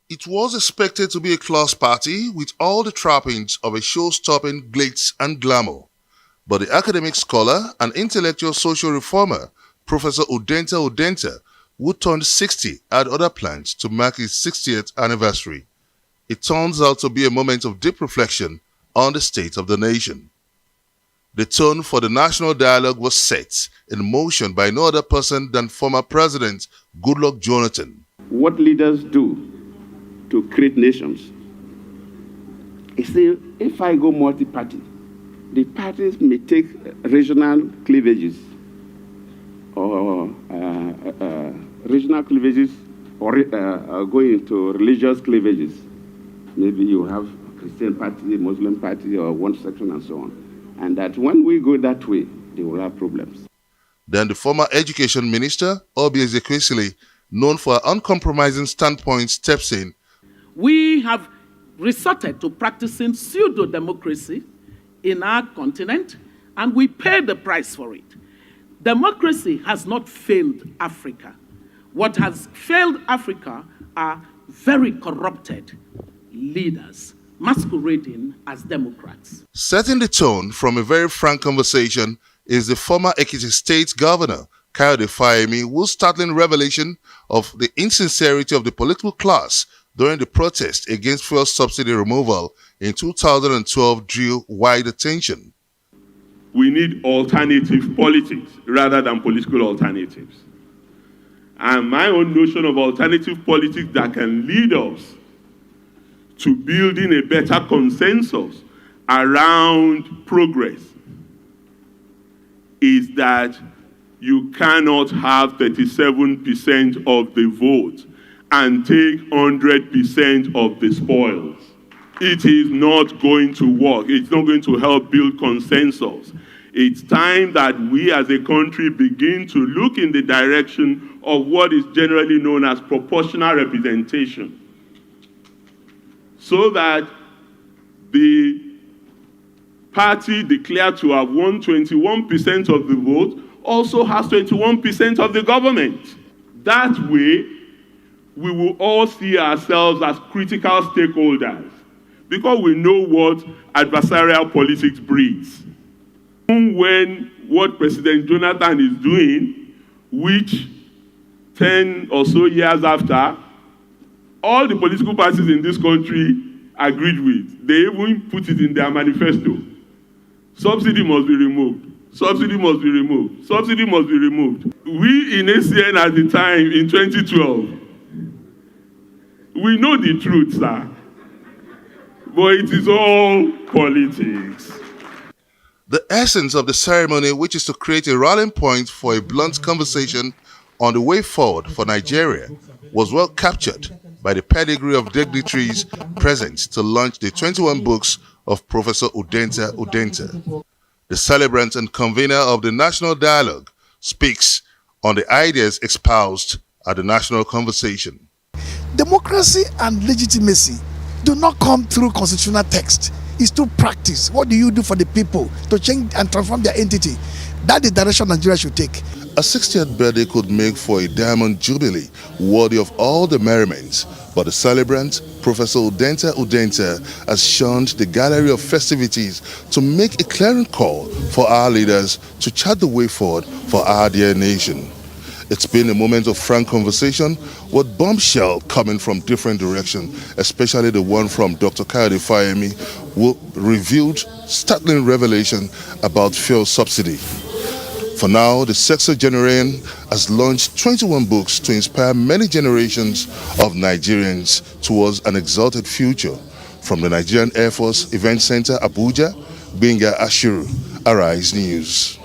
It was expected to be a class party with all the trappings of a show-stopping glitz and glamour. But the academic scholar and intellectual social reformer, Professor Udenta, who turned 60, had other plans to mark his 60th anniversary. It turns out to be a moment of deep reflection on the state of the nation. The tone for the national dialogue was set in motion by no other person than former President Goodluck Jonathan. What leaders do to create nations is say, if I go multi-party, the parties may take regional cleavages or go into religious cleavages. Maybe you have Christian party, Muslim party, or one section and so on. And that when we go that way, they will have problems. Then the former education minister, Obi Ezekwesili, known for her uncompromising standpoint, steps in. We have resorted to practicing pseudo-democracy in our continent, and we pay the price for it. Democracy has not failed Africa. What has failed Africa are very corrupted leaders masquerading as Democrats. Setting the tone from a very frank conversation is the former Ekiti State Governor, Kayode Fayemi, whose startling revelation of the insincerity of the political class during the protest against fuel subsidy removal in 2012 drew wide attention. We need alternative politics rather than political alternatives. And my own notion of alternative politics that can lead us to building a better consensus around progress is that you cannot have 37% of the vote and take 100% of the spoils. It is not going to work. It's not going to help build consensus. It's time that we as a country begin to look in the direction of what is generally known as proportional representation, so that the party declared to have won 21% of the vote also has 21% of the government. That way, we will all see ourselves as critical stakeholders because we know what adversarial politics breeds. When what President Jonathan is doing, which 10 or so years after, all the political parties in this country agreed with. They even put it in their manifesto. Subsidy must be removed. Subsidy must be removed. Subsidy must be removed. We in ACN at the time, in 2012, we know the truth, sir. But it is all politics. The essence of the ceremony, which is to create a rallying point for a blunt conversation on the way forward for Nigeria, was well captured by the pedigree of dignitaries present to launch the 21 books of Professor Udenta. The celebrant and convener of the National Dialogue speaks on the ideas espoused at the national conversation. Democracy and legitimacy do not come through constitutional text. It's through practice. What do you do for the people to change and transform their entity? That's the direction Nigeria should take. A 60th birthday could make for a diamond jubilee worthy of all the merriment, but the celebrant, Professor Udenta, has shunned the gallery of festivities to make a clarion call for our leaders to chart the way forward for our dear nation. It's been a moment of frank conversation with bombshell coming from different directions, especially the one from Dr. Kayode Fayemi, who revealed startling revelation about fuel subsidy. For now, the sexagenarian has launched 21 books to inspire many generations of Nigerians towards an exalted future. From the Nigerian Air Force Event Center, Abuja, Benga Ashiru, Arise News.